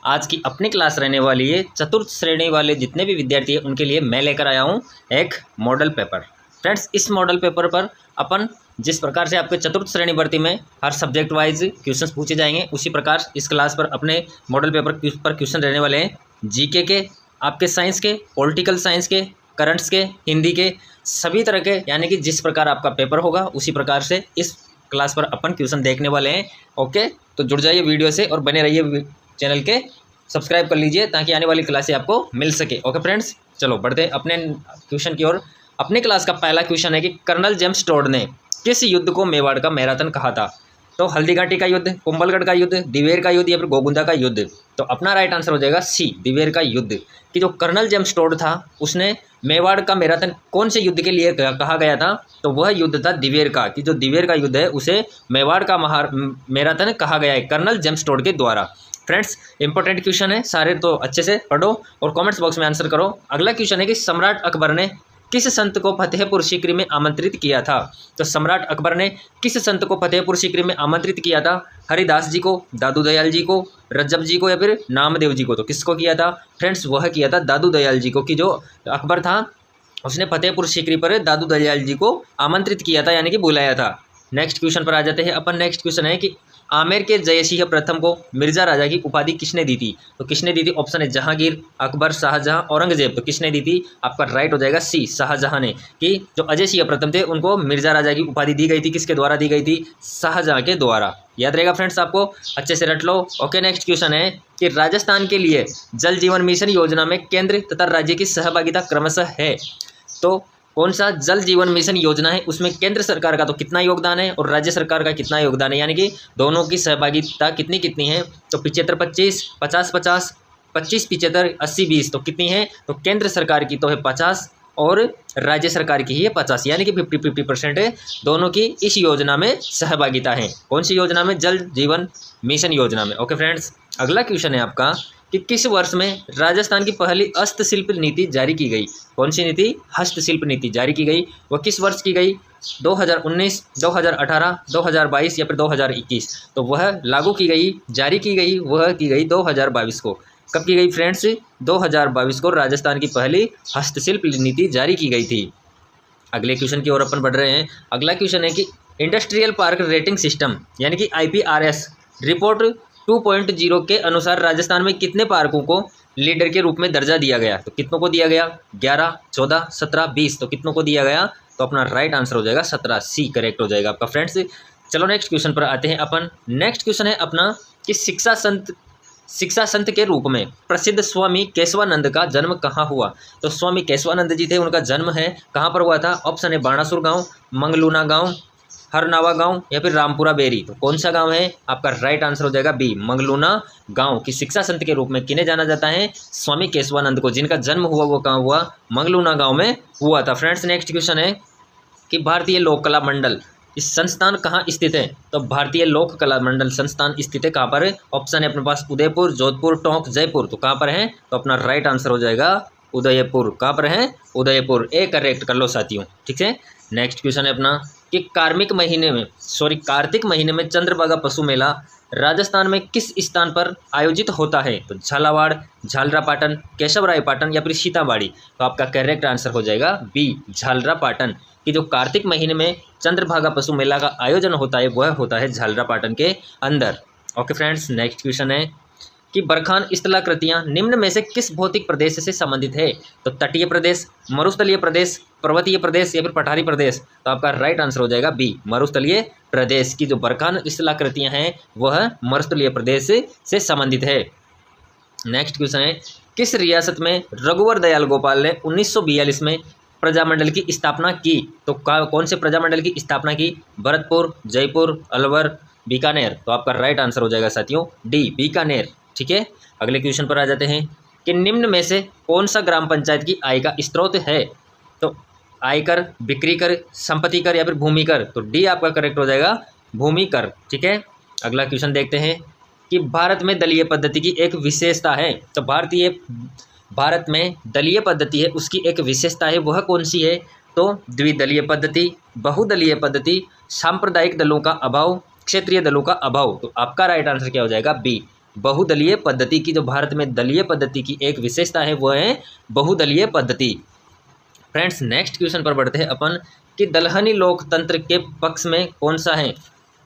आज की अपनी क्लास रहने वाली है चतुर्थ श्रेणी वाले जितने भी विद्यार्थी हैं उनके लिए मैं लेकर आया हूँ एक मॉडल पेपर। फ्रेंड्स, इस मॉडल पेपर पर अपन जिस प्रकार से आपके चतुर्थ श्रेणी भर्ती में हर सब्जेक्ट वाइज क्वेश्चंस पूछे जाएंगे, उसी प्रकार इस क्लास पर अपने मॉडल पेपर पर क्वेश्चन रहने वाले हैं जीके के, आपके साइंस के, पॉलिटिकल साइंस के, करंट्स के, हिंदी के, सभी तरह के, यानी कि जिस प्रकार आपका पेपर होगा उसी प्रकार से इस क्लास पर अपन क्वेश्चन देखने वाले हैं। ओके, तो जुड़ जाइए वीडियो से और बने रहिए चैनल के, सब्सक्राइब कर लीजिए ताकि आने वाली क्लासें आपको मिल सके। ओके फ्रेंड्स, चलो बढ़ते हैं अपने क्वेश्चन की ओर। अपनी क्लास का पहला क्वेश्चन है कि कर्नल जेम्स टोड ने किस युद्ध को मेवाड़ का मैराथन कहा था? तो हल्दीघाटी का युद्ध, कुंभलगढ़ का युद्ध, दिवेर का युद्ध या फिर गोगुंदा का युद्ध? तो अपना राइट आंसर हो जाएगा सी, दिवेर का युद्ध। कि जो कर्नल जेम्स टोड था उसने मेवाड़ का मैराथन कौन से युद्ध के लिए कहा गया था? तो वह युद्ध था दिवेर का। कि जो दिवेर का युद्ध है उसे मेवाड़ का मैराथन कहा गया है कर्नल जेम्स टोड के द्वारा। फ्रेंड्स, इंपॉर्टेंट क्वेश्चन है, सारे तो अच्छे से पढ़ो और कमेंट्स बॉक्स में आंसर करो। अगला क्वेश्चन है कि सम्राट अकबर ने किस संत को फतेहपुर सीकरी में आमंत्रित किया था? तो सम्राट अकबर ने किस संत को फतेहपुर सीकरी में आमंत्रित किया था? हरिदास जी को, दादू दयाल जी को, रज्जब जी को या फिर नामदेव जी को? तो किसको किया था? फ्रेंड्स, वह किया था दादू दयाल जी को। कि जो अकबर था उसने फतेहपुर सीकरी पर दादू दयाल जी को आमंत्रित किया था, यानी कि बुलाया था। नेक्स्ट क्वेश्चन पर आ जाते हैं अपन। नेक्स्ट क्वेश्चन है कि आमेर के जयसिंह प्रथम को मिर्जा राजा की उपाधि किसने दी थी? तो किसने दी थी? ऑप्शन है जहांगीर, अकबर, शाहजहां, औरंगजेब। तो किसने दी थी? आपका राइट हो जाएगा सी, शाहजहां ने। कि जो अजय सिंह प्रथम थे उनको मिर्जा राजा की उपाधि दी गई थी, किसके द्वारा दी गई थी? शाहजहां के द्वारा। याद रहेगा फ्रेंड्स, आपको अच्छे से रट लो। ओके, नेक्स्ट क्वेश्चन है कि राजस्थान के लिए जल जीवन मिशन योजना में केंद्र तथा राज्य की सहभागिता क्रमशः है। तो कौन सा जल जीवन मिशन योजना है उसमें केंद्र सरकार का तो कितना योगदान है और राज्य सरकार का कितना योगदान है, यानी कि दोनों की सहभागिता कितनी कितनी है? तो 75-25, 50-50, 25-75, 80-20। तो कितनी है? तो केंद्र सरकार की तो है 50 और राज्य सरकार की ही है 50, यानी कि 50-50% है दोनों की इस योजना में सहभागिता है। कौन सी योजना में? जल जीवन मिशन योजना में। ओके फ्रेंड्स, अगला क्वेश्चन है आपका कि किस वर्ष में राजस्थान की पहली हस्तशिल्प नीति जारी की गई? कौन सी नीति? हस्तशिल्प नीति जारी की गई। वह किस वर्ष की गई? 2019, 2018, 2022 या फिर 2021? तो वह लागू की गई, जारी की गई, वह की गई 2022 को। कब की गई फ्रेंड्स? 2022 को राजस्थान की पहली हस्तशिल्प नीति जारी की गई थी। अगले क्वेश्चन की ओर अपन बढ़ रहे हैं। अगला क्वेश्चन है कि इंडस्ट्रियल पार्क रेटिंग सिस्टम यानी कि IPRS रिपोर्ट 2.0 के अनुसार राजस्थान में कितने पार्कों को लीडर के रूप में दर्जा दिया गया? तो कितनों को दिया गया? 11, 14, 17, 20। तो कितनों को दिया गया? तो अपना राइट आंसर हो जाएगा 17, सी करेक्ट हो जाएगा आपका। फ्रेंड्स, चलो नेक्स्ट क्वेश्चन पर आते हैं अपन। नेक्स्ट क्वेश्चन है अपना कि शिक्षा संत के रूप में प्रसिद्ध स्वामी केशवानंद का जन्म कहाँ हुआ? तो स्वामी केशवानंद जी थे, उनका जन्म है कहाँ पर हुआ था? ऑप्शन है बाणासुर गाँव, मंगलूना गाँव, हरनावा गांव या फिर रामपुरा बेरी। तो कौन सा गांव है? आपका राइट आंसर हो जाएगा बी, मंगलूना गांव। की शिक्षा संत के रूप में किन्हें जाना जाता है? स्वामी केशवानंद को, जिनका जन्म हुआ वो कहाँ हुआ? मंगलूना गांव में हुआ था। फ्रेंड्स, नेक्स्ट क्वेश्चन है कि भारतीय लोक कला मंडल इस संस्थान कहाँ स्थित है? तो भारतीय लोक कला मंडल संस्थान स्थित है कहाँ पर? ऑप्शन है अपने पास उदयपुर, जोधपुर, टोंक, जयपुर। तो कहाँ पर है? तो अपना राइट आंसर हो जाएगा उदयपुर। कहाँ पर है? उदयपुर। ए करेक्ट कर लो साथियों, ठीक है। नेक्स्ट क्वेश्चन है अपना कि कार्तिक महीने में चंद्रभागा पशु मेला राजस्थान में किस स्थान पर आयोजित होता है? तो झालावाड़, झालरापाटन, केशवरायपाटन या फिर सीताबाड़ी? तो आपका करेक्ट आंसर हो जाएगा बी, झालरापाटन। कि जो कार्तिक महीने में चंद्रभागा पशु मेला का आयोजन होता है वह होता है झालरापाटन के अंदर। ओके फ्रेंड्स, नेक्स्ट क्वेश्चन है कि बरखान स्थलाकृतियाँ निम्न में से किस भौतिक प्रदेश से संबंधित है? तो तटीय प्रदेश, मरुस्थलीय प्रदेश, पर्वतीय प्रदेश या फिर पठारी प्रदेश? तो आपका राइट आंसर हो जाएगा बी, मरुस्थलीय प्रदेश। की जो बरखान स्थलाकृतियाँ हैं वह मरुस्थलीय प्रदेश से संबंधित है। नेक्स्ट क्वेश्चन है किस रियासत में रघुवर दयाल गोपाल ने 1942 में प्रजामंडल की स्थापना की? तो कौन से प्रजामंडल की स्थापना की? भरतपुर, जयपुर, अलवर, बीकानेर? तो आपका राइट आंसर हो जाएगा साथियों डी, बीकानेर, ठीक है। अगले क्वेश्चन पर आ जाते हैं कि निम्न में से कौन सा ग्राम पंचायत की आय का स्रोत है? तो आयकर, बिक्री कर, संपत्ति कर या फिर भूमि कर? तो डी आपका करेक्ट हो जाएगा, भूमि कर, ठीक है। अगला क्वेश्चन देखते हैं कि भारत में दलीय पद्धति की एक विशेषता है। तो भारत में दलीय पद्धति है, उसकी एक विशेषता है, वह कौन सी है? तो द्विदलीय पद्धति, बहुदलीय पद्धति, सांप्रदायिक दलों का अभाव, क्षेत्रीय दलों का अभाव। तो आपका राइट आंसर क्या हो जाएगा? बी, बहुदलीय पद्धति की, जो भारत में दलीय पद्धति की एक विशेषता है वो है बहुदलीय पद्धति। फ्रेंड्स नेक्स्ट क्वेश्चन पर बढ़ते हैं अपन कि दलहनी लोकतंत्र के पक्ष में कौन सा है।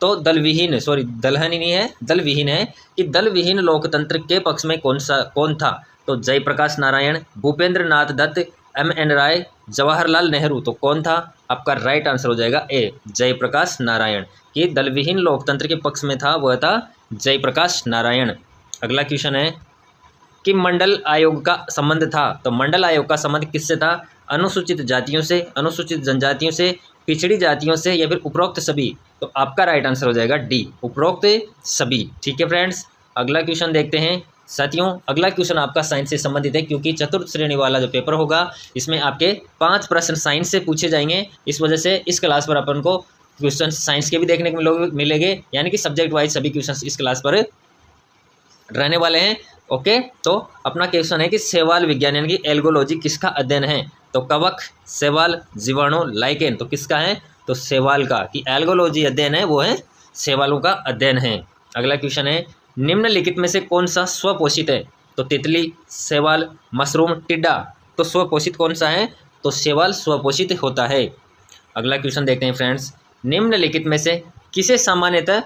तो दलहनी नहीं है, दलविहीन है कि दलविहीन लोकतंत्र के पक्ष में कौन था। तो जयप्रकाश नारायण, भूपेंद्र नाथ दत्त, MN राय, जवाहरलाल नेहरू। तो कौन था? आपका राइट आंसर हो जाएगा ए, जयप्रकाश नारायण। कि दलविहीन लोकतंत्र के पक्ष में था वह था जयप्रकाश नारायण। अगला क्वेश्चन है कि मंडल आयोग का संबंध था। तो मंडल आयोग का संबंध किससे था? अनुसूचित जातियों से, अनुसूचित जनजातियों से, पिछड़ी जातियों से, या फिर उपरोक्त सभी। तो आपका राइट आंसर हो जाएगा डी, उपरोक्त सभी। ठीक है फ्रेंड्स, अगला क्वेश्चन देखते हैं। साथियों अगला क्वेश्चन आपका साइंस से संबंधित है, क्योंकि चतुर्थ श्रेणी वाला जो पेपर होगा इसमें आपके 5 प्रश्न साइंस से पूछे जाएंगे। इस वजह से इस क्लास पर अपन को क्वेश्चन साइंस के भी देखने को मिलेंगे, यानी कि सब्जेक्ट वाइज सभी क्वेश्चन इस क्लास पर रहने वाले हैं। ओके, तो अपना क्वेश्चन है कि शैवाल विज्ञान यानी कि एल्गोलॉजी किसका अध्ययन है। तो कवक, शैवाल, जीवाणु, लाइकेन। तो किसका है? तो शैवाल का। कि एल्गोलॉजी अध्ययन है वो है शैवालों का अध्ययन है। अगला क्वेश्चन है निम्नलिखित में से कौन सा स्वपोषित है। तो तितली, शैवाल, मशरूम, टिड्डा। तो स्वपोषित कौन सा है? तो शैवाल स्वपोषित होता है। अगला क्वेश्चन देखते हैं फ्रेंड्स, निम्नलिखित में से किसे सामान्यतः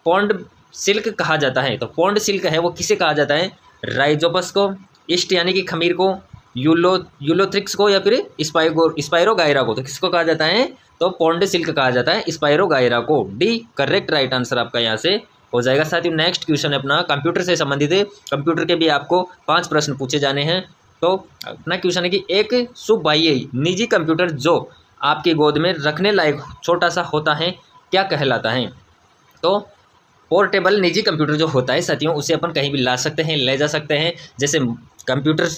पौंड सिल्क कहा जाता है। तो पौंड सिल्क है वो किसे कहा जाता है? राइजोपस को, ईस्ट यानी कि खमीर को, यूलोथ्रिक्स को, या फिर स्पाइरोगायरा को। तो किसको कहा जाता है? तो पौंड सिल्क कहा जाता है स्पाइरोगायरा को। डी करेक्ट राइट आंसर आपका यहाँ से हो जाएगा। साथियों नेक्स्ट क्वेश्चन है अपना कंप्यूटर से संबंधित है। कंप्यूटर के भी आपको 5 प्रश्न पूछे जाने हैं। तो अपना क्वेश्चन है कि एक सुबाह्य निजी कंप्यूटर जो आपकी गोद में रखने लायक छोटा सा होता है क्या कहलाता है। तो पोर्टेबल निजी कंप्यूटर जो होता है साथियों उसे अपन कहीं भी ला सकते हैं, ले जा सकते हैं। जैसे कंप्यूटर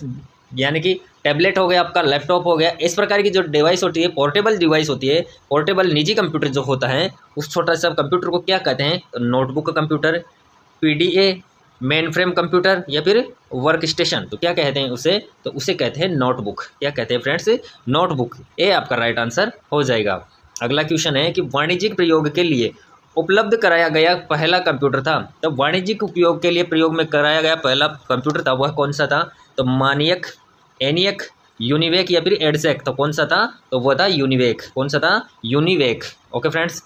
यानी कि टैबलेट हो गया, आपका लैपटॉप हो गया, इस प्रकार की जो डिवाइस होती है पोर्टेबल डिवाइस होती है। पोर्टेबल निजी कंप्यूटर जो होता है उस छोटा सा कंप्यूटर को क्या कहते हैं? तो notebook computer, PDA, main frame computer, या फिर वर्क स्टेशन। तो क्या कहते हैं उसे? तो उसे कहते हैं नोटबुक। क्या कहते हैं फ्रेंड्स? नोटबुक। ए आपका राइट आंसर हो जाएगा। अगला क्वेश्चन है कि वाणिज्यिक प्रयोग के लिए उपलब्ध कराया गया पहला कंप्यूटर था। तो वाणिज्यिक उपयोग के लिए प्रयोग में कराया गया पहला कंप्यूटर था वह कौन सा था? तो मानियक, एनियक, यूनिवेक, या फिर एडसेक। तो कौन सा था? तो वह था यूनिवेक। कौन सा था? यूनिवेक। ओके फ्रेंड्स,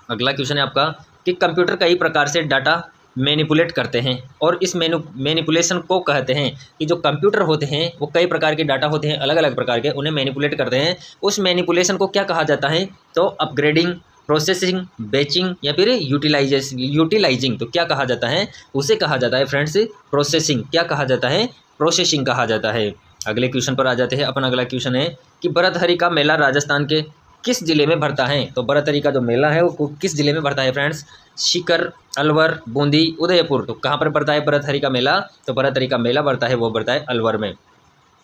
अगला क्वेश्चन है आपका कि कंप्यूटर कई प्रकार से डाटा मैनिपुलेट करते हैं और इस मैनिपुलेशन को कहते हैं। कि जो कंप्यूटर होते हैं वो कई प्रकार के डाटा होते हैं, अलग अलग प्रकार के, उन्हें मैनिपुलेट करते हैं। उस मैनिपुलेशन को क्या कहा जाता है? तो अपग्रेडिंग, प्रोसेसिंग, बैचिंग, या फिर यूटिलाइजिंग। तो क्या कहा जाता है? उसे कहा जाता है फ्रेंड्स प्रोसेसिंग। क्या कहा जाता है? प्रोसेसिंग कहा जाता है। अगले क्वेश्चन पर आ जाते हैं अपन। अगला क्वेश्चन है कि भरतहरि का मेला राजस्थान के किस जिले में भरता है। तो भरतहरि का जो मेला है वो किस जिले में भरता है फ्रेंड्स? सीकर, अलवर, बूंदी, उदयपुर। तो कहाँ पर भरता है भरतहरि का मेला? तो भरतहरि का मेला भरता है वो भरता है अलवर में।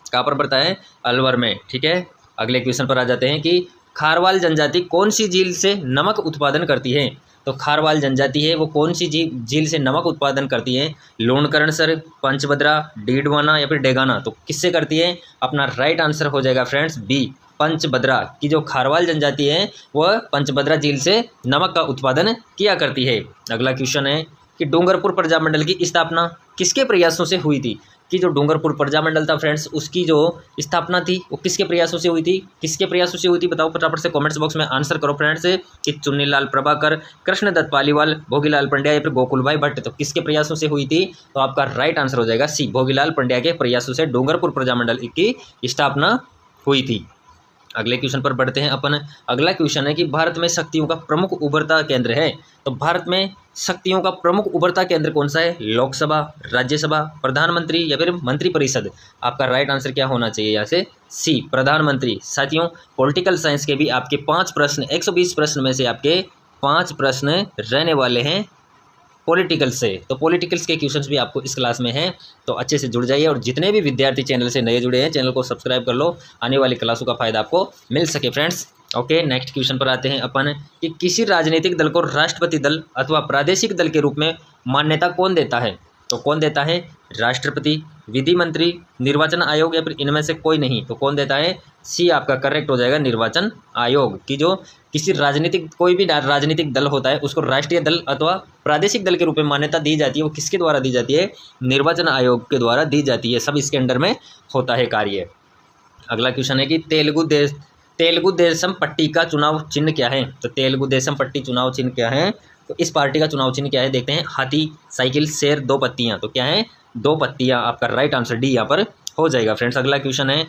कहाँ पर भरता है? अलवर में। ठीक है, अगले क्वेश्चन पर आ जाते हैं कि खारवाल जनजाति कौन सी झील से नमक उत्पादन करती है। तो खारवाल जनजाति है वो कौन सी झील से नमक उत्पादन करती है? लूणकरणसर, पंचभद्रा, डीडवाना, या फिर डेगाना। तो किससे करती है? अपना राइट आंसर हो जाएगा फ्रेंड्स बी, पंचभद्रा। की जो खारवाल जनजाति है वह पंचभद्रा झील से नमक का उत्पादन किया करती है। अगला क्वेश्चन है कि डूंगरपुर प्रजामंडल की स्थापना किसके प्रयासों से हुई थी। कि जो डूंगरपुर प्रजामंडल था फ्रेंड्स उसकी जो स्थापना थी वो किसके प्रयासों से हुई थी? किसके प्रयासों से हुई थी बताओ फटाफट से कमेंट्स बॉक्स में आंसर करो फ्रेंड्स। कि चुन्नीलाल प्रभाकर, कृष्णदत्त पालीवाल, भोगीलाल पंड्या, या फिर गोकुलभाई भट्ट। तो किसके प्रयासों से हुई थी? तो आपका राइट आंसर हो जाएगा सी, भोगीलाल पंड्या के प्रयासों से डूंगरपुर प्रजामंडल की स्थापना हुई थी। अगले क्वेश्चन पर बढ़ते हैं अपन। अगला क्वेश्चन है कि भारत में शक्तियों का प्रमुख उभरता केंद्र है। तो भारत में शक्तियों का प्रमुख उभरता केंद्र कौन सा है? लोकसभा, राज्यसभा, प्रधानमंत्री, या फिर मंत्रिपरिषद। आपका राइट आंसर क्या होना चाहिए यहाँ से? सी, प्रधानमंत्री। साथियों पॉलिटिकल साइंस के भी आपके 5 प्रश्न 120 प्रश्न में से आपके 5 प्रश्न रहने वाले हैं पॉलिटिकल से। तो पॉलिटिकल्स के क्वेश्चंस भी आपको इस क्लास में हैं, तो अच्छे से जुड़ जाइए। और जितने भी विद्यार्थी चैनल से नए जुड़े हैं चैनल को सब्सक्राइब कर लो, आने वाली क्लासों का फायदा आपको मिल सके फ्रेंड्स। ओके, नेक्स्ट क्वेश्चन पर आते हैं अपन कि किसी राजनीतिक दल को राष्ट्रपति दल अथवा प्रादेशिक दल के रूप में मान्यता कौन देता है। तो कौन देता है? राष्ट्रपति, विधि मंत्री, निर्वाचन आयोग या फिर इनमें से कोई नहीं, तो कौन देता है? सी आपका करेक्ट हो जाएगा, निर्वाचन आयोग। कि जो किसी राजनीतिक, कोई भी राजनीतिक दल होता है उसको राष्ट्रीय दल अथवा प्रादेशिक दल के रूप में मान्यता दी जाती है, वो किसके द्वारा दी जाती है? निर्वाचन आयोग के द्वारा दी जाती है। सब इसके अंडर में होता है कार्य। अगला क्वेश्चन है कि तेलुगु देशम पट्टी का चुनाव चिन्ह क्या है? तो तेलुगु देशम पट्टी चुनाव चिन्ह क्या है? तो इस पार्टी का चुनाव चिन्ह क्या है? देखते हैं। हाथी, साइकिल, शेर, दो पत्तियां। तो क्या है? दो पत्तियां। आपका राइट आंसर डी यहाँ पर हो जाएगा। फ्रेंड्स अगला क्वेश्चन है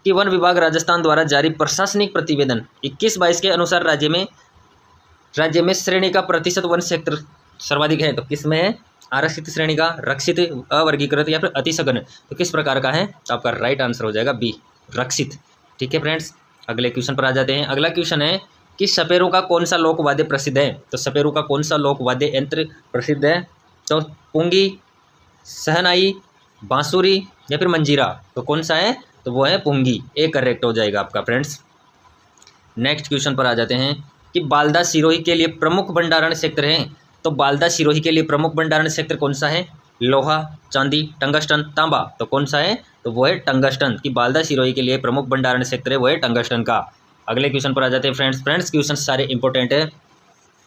कि वन विभाग राजस्थान द्वारा जारी प्रशासनिक प्रतिवेदन 21-22 के अनुसार राज्य में श्रेणी का प्रतिशत वन क्षेत्र सर्वाधिक है। तो किस में है? आरक्षित श्रेणी का, रक्षित, अवर्गीकृत या फिर अतिसघन। तो किस प्रकार का है? तो आपका राइट आंसर हो जाएगा बी, रक्षित। ठीक है फ्रेंड्स, अगले क्वेश्चन पर आ जाते हैं। अगला क्वेश्चन है कि सपेरों का कौन सा लोक वाद्य प्रसिद्ध है? तो सपेरों का कौन सा लोक वाद्य यंत्र प्रसिद्ध है? तो पुंगी, सहनाई, बांसुरी या फिर मंजीरा। तो कौन सा है? तो वो है पुंगी। ए करेक्ट हो जाएगा आपका। फ्रेंड्स नेक्स्ट क्वेश्चन पर आ जाते हैं कि बालदा सिरोही के लिए प्रमुख भंडारण क्षेत्र है। तो बालदा सिरोही के लिए प्रमुख भंडारण क्षेत्र कौन सा है? लोहा, चांदी, टंगस्टन, तांबा। तो कौन सा है? तो वो है टंगस्टन। कि बालदा सिरोही के लिए प्रमुख भंडारण क्षेत्र है वो है टंगस्टन का। अगले क्वेश्चन पर आ जाते हैं। फ्रेंड्स क्वेश्चन सारे इंपॉर्टेंट है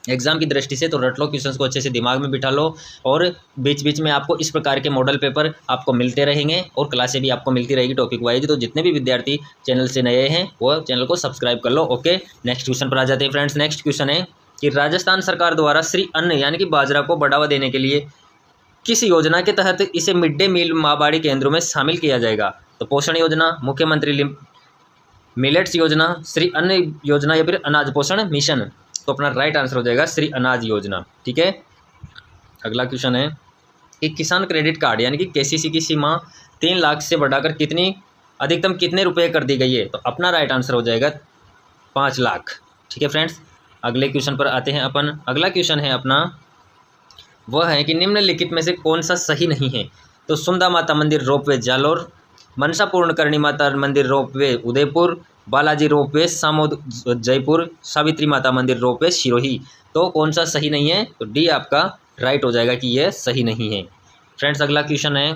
एग्जाम की दृष्टि से, तो रट लो, क्वेश्चंस को अच्छे से दिमाग में बिठा लो। और बीच बीच में आपको इस प्रकार के मॉडल पेपर आपको मिलते रहेंगे और क्लासें भी आपको मिलती रहेगी टॉपिक वाइज। तो जितने भी विद्यार्थी चैनल से नए हैं वो चैनल को सब्सक्राइब कर लो। ओके, नेक्स्ट क्वेश्चन पर आ जाते हैं। फ्रेंड्स नेक्स्ट क्वेश्चन है कि राजस्थान सरकार द्वारा श्री अन्न यानी कि बाजरा को बढ़ावा देने के लिए किस योजना के तहत इसे मिड डे मील माहबाड़ी केंद्रों में शामिल किया जाएगा? तो पोषण योजना, मुख्यमंत्री मिलेट्स योजना, श्री अन्न योजना या फिर अनाज पोषण मिशन। तो अपना राइट आंसर हो जाएगा श्री अनाज योजना। ठीक है, अगला क्वेश्चन है कि किसान क्रेडिट कार्ड यानी कि केसीसी की सीमा 3 लाख से बढ़ाकर अधिकतम कितने रुपए कर दी गई है? तो अपना राइट आंसर हो जाएगा 5 लाख। ठीक है फ्रेंड्स, अगले क्वेश्चन पर आते हैं अपन। अगला क्वेश्चन है अपना वह है कि निम्नलिखित में से कौन सा सही नहीं है? तो सुंदा माता मंदिर रोपवे जालोर, मनसा पूर्णकर्णी माता मंदिर रोपवे उदयपुर, बालाजी रोपवे सामोद जयपुर, सावित्री माता मंदिर रोपवे सिरोही। तो कौन सा सही नहीं है? तो डी आपका राइट हो जाएगा कि यह सही नहीं है। फ्रेंड्स अगला क्वेश्चन है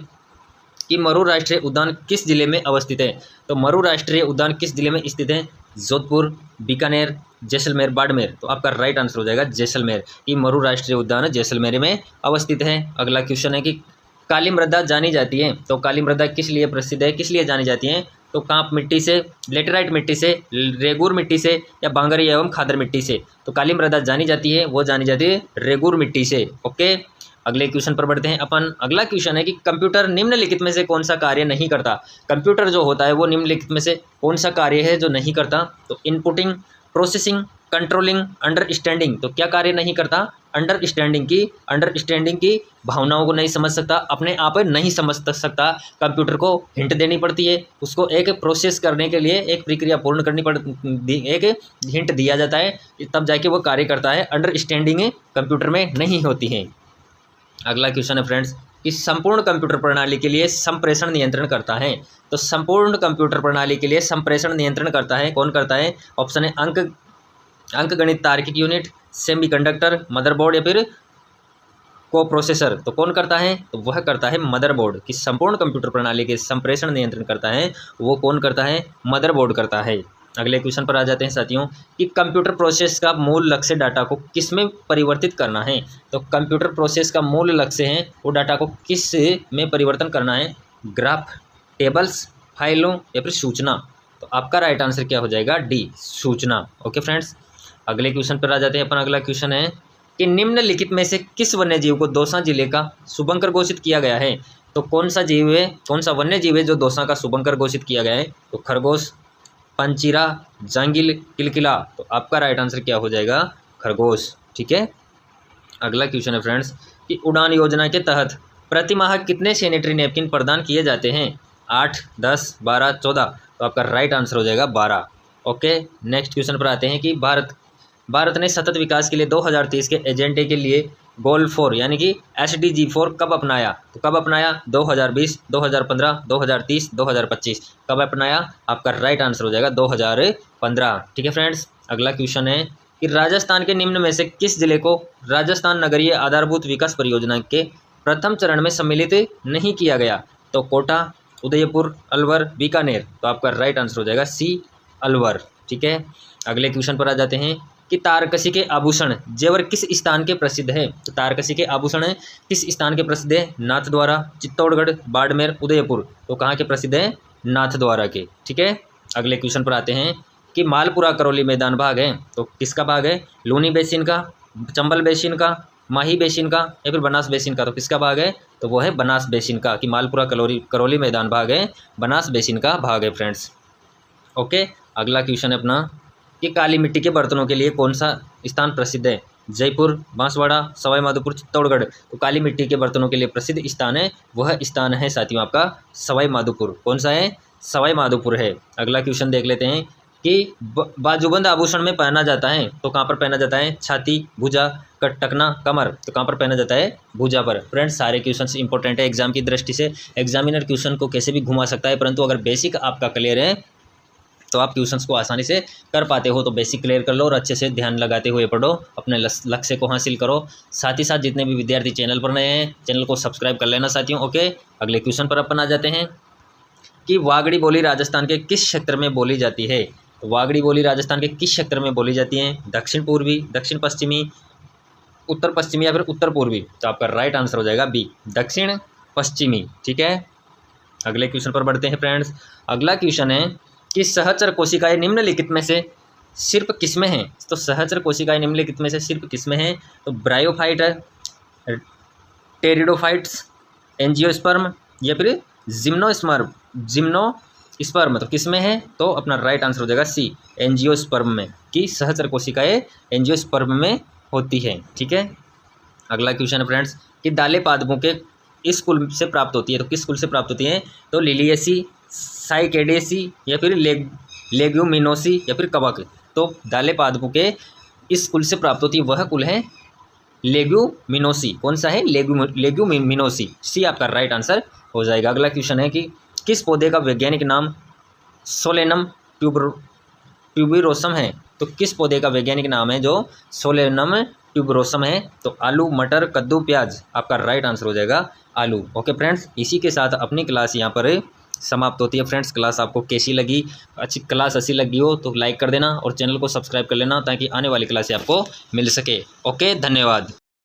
कि मरु राष्ट्रीय उद्यान किस जिले में अवस्थित है? तो मरु राष्ट्रीय उद्यान किस जिले में स्थित है? जोधपुर, बीकानेर, जैसलमेर, बाड़मेर। तो आपका राइट आंसर हो जाएगा जैसलमेर। कि मरु राष्ट्रीय उद्यान जैसलमेर में अवस्थित है। अगला क्वेश्चन है कि काली मृदा जानी जाती है। तो काली मृदा किस लिए प्रसिद्ध है, किस लिए जानी जाती है? तो कांप मिट्टी से, लेटेराइट मिट्टी से, रेगूर मिट्टी से या बांगरी एवं खादर मिट्टी से। तो काली मृदा जानी जाती है, वो जानी जाती है रेगूर मिट्टी से। ओके, अगले क्वेश्चन पर बढ़ते हैं अपन। अगला क्वेश्चन है कि कंप्यूटर निम्नलिखित में से कौन सा कार्य नहीं करता? कंप्यूटर जो होता है वो निम्नलिखित में से कौन सा कार्य है जो नहीं करता? तो इनपुटिंग, प्रोसेसिंग, कंट्रोलिंग, अंडरस्टैंडिंग। तो क्या कार्य नहीं करता? अंडरस्टैंडिंग की भावनाओं को नहीं समझ सकता, अपने आप नहीं समझ सकता। कंप्यूटर को हिंट देनी पड़ती है, उसको एक प्रोसेस करने के लिए एक प्रक्रिया पूर्ण करनी पड़ती, एक हिंट दिया जाता है, तब जाके वो कार्य करता है। अंडरस्टैंडिंग कंप्यूटर में नहीं होती है। अगला क्वेश्चन है फ्रेंड्स कि संपूर्ण कंप्यूटर प्रणाली के लिए संप्रेषण नियंत्रण करता है। तो संपूर्ण कंप्यूटर प्रणाली के लिए संप्रेषण नियंत्रण करता है कौन करता है? ऑप्शन है अंकगणित तार्किक यूनिट, सेमीकंडक्टर, मदरबोर्ड या फिर को प्रोसेसर। तो कौन करता है? तो वह करता है मदरबोर्ड। कि संपूर्ण कंप्यूटर प्रणाली के संप्रेषण नियंत्रण करता है वो कौन करता है? मदरबोर्ड करता है। अगले क्वेश्चन पर आ जाते हैं साथियों कि कंप्यूटर प्रोसेस का मूल लक्ष्य डाटा को किस में परिवर्तित करना है? तो कंप्यूटर प्रोसेस का मूल लक्ष्य है वो डाटा को किस में परिवर्तन करना है? ग्राफ, टेबल्स, फाइलों या फिर सूचना। तो आपका राइट आंसर क्या हो जाएगा? डी, सूचना। ओके फ्रेंड्स, अगले क्वेश्चन पर आ जाते हैं अपन। अगला क्वेश्चन है कि निम्नलिखित में से किस वन्य जीव को दौसा जिले का शुभंकर घोषित किया गया है? तो कौन सा जीव है, कौन सा वन्य जीव है जो दौसा का शुभंकर घोषित किया गया है? तो खरगोश, पंचीरा, जांगिल, किलकिला। तो आपका राइट आंसर क्या हो जाएगा? खरगोश। ठीक है, अगला क्वेश्चन है फ्रेंड्स कि उड़ान योजना के तहत प्रतिमाह कितने सैनिटरी नैपकिन प्रदान किए जाते हैं? 8, 10, 12, 14। तो आपका राइट आंसर हो जाएगा 12। ओके, नेक्स्ट क्वेश्चन पर आते हैं कि भारत ने सतत विकास के लिए 2030 के एजेंडे के लिए गोल 4 यानी कि SDG 4 कब अपनाया? तो कब अपनाया? 2020, 2015, 2030, 2025। कब अपनाया? आपका राइट आंसर हो जाएगा 2015। ठीक है फ्रेंड्स, अगला क्वेश्चन है कि राजस्थान के निम्न में से किस जिले को राजस्थान नगरीय आधारभूत विकास परियोजना के प्रथम चरण में सम्मिलित नहीं किया गया? तो कोटा, उदयपुर, अलवर, बीकानेर। तो आपका राइट आंसर हो जाएगा सी, अलवर। ठीक है, अगले क्वेश्चन पर आ जाते हैं कि तारकसी के आभूषण जेवर किस स्थान के प्रसिद्ध है। तो तारकसी के आभूषण किस स्थान के प्रसिद्ध है? नाथद्वारा, चित्तौड़गढ़, बाड़मेर, उदयपुर। तो कहाँ के प्रसिद्ध है? नाथद्वारा के। ठीक है, अगले क्वेश्चन पर आते हैं कि मालपुरा करौली मैदान भाग है, तो किसका भाग है? लूनी बेसिन का, चंबल बेसिन का, माही बेसिन का या फिर बनास बेसिन का। तो किसका भाग है? तो वो है बनास बेसिन का, कि मालपुरा करौली मैदान भाग है बनास बेसिन का भाग है फ्रेंड्स। ओके, अगला क्वेश्चन है अपना कि काली मिट्टी के बर्तनों के लिए कौन सा स्थान प्रसिद्ध है? जयपुर, बांसवाड़ा, सवाई माधोपुर, चित्तौड़गढ़। तो काली मिट्टी के बर्तनों के लिए प्रसिद्ध स्थान है, वह स्थान है साथियों आपका सवाई माधोपुर। कौन सा है? सवाई माधोपुर है। अगला क्वेश्चन देख लेते हैं कि बाजूबंद आभूषण में पहना जाता है, तो कहाँ पर पहना जाता है? छाती, भुजा, टखना, कमर। तो कहाँ पर पहना जाता है? भुजा पर। फ्रेंड्स, सारे क्वेश्चन इंपॉर्टेंट है एग्जाम की दृष्टि से। एग्जामिनर क्वेश्चन को कैसे भी घुमा सकता है, परंतु अगर बेसिक आपका क्लियर है तो आप क्वेश्चंस को आसानी से कर पाते हो। तो बेसिक क्लियर कर लो और अच्छे से ध्यान लगाते हुए पढ़ो, अपने लक्ष्य को हासिल करो। साथ ही साथ जितने भी विद्यार्थी चैनल पर नए हैं, चैनल को सब्सक्राइब कर लेना साथियों। ओके, अगले क्वेश्चन पर अपन आ जाते हैं कि वागड़ी बोली राजस्थान के किस क्षेत्र में बोली जाती है? तो वागड़ी बोली राजस्थान के किस क्षेत्र में बोली जाती है? दक्षिण पूर्वी, दक्षिण पश्चिमी, उत्तर पश्चिमी या फिर उत्तर पूर्वी। तो आपका राइट आंसर हो जाएगा बी, दक्षिण पश्चिमी। ठीक है, अगले क्वेश्चन पर बढ़ते हैं फ्रेंड्स। अगला क्वेश्चन है कि सहचर कोशिकाएं निम्नलिखित में से सिर्फ किसमें हैं? तो सहचर कोशिकाएं निम्नलिखित में से सिर्फ किसमें हैं? तो ब्रायोफाइट है, टेरिडोफाइट्स, एंजियोस्पर्म या फिर जिम्नोस्पर्म। तो किसमें है? तो अपना राइट आंसर हो जाएगा सी, एंजियोस्पर्म में, कि सहचर कोशिकाएं एंजियोस्पर्म में होती है। ठीक है, अगला क्वेश्चन है फ्रेंड्स कि दालें पादपों के इस कुल से प्राप्त होती है, तो किस कुल से प्राप्त होती है? तो लिलिएसी, साइकेडेसी या फिर लेग्यूमिनोसी या फिर कवक। तो दालें पादपों के इस कुल से प्राप्त होती है, वह कुल है लेग्यूमिनोसी। कौन सा है? लेग्यूमिनोसी। सी आपका राइट आंसर हो जाएगा। अगला क्वेश्चन है कि किस पौधे का वैज्ञानिक नाम सोलेनम ट्यूबरोसम है? तो किस पौधे का वैज्ञानिक नाम है जो सोलेनम ट्यूबरोसम है? तो आलू, मटर, कद्दू, प्याज। आपका राइट आंसर हो जाएगा आलू। ओके फ्रेंड्स, इसी के साथ अपनी क्लास यहाँ पर समाप्त होती है। फ्रेंड्स, क्लास आपको कैसी लगी? अच्छी क्लास अच्छी लगी हो तो लाइक कर देना और चैनल को सब्सक्राइब कर लेना, ताकि आने वाली क्लासें आपको मिल सके। ओके, धन्यवाद।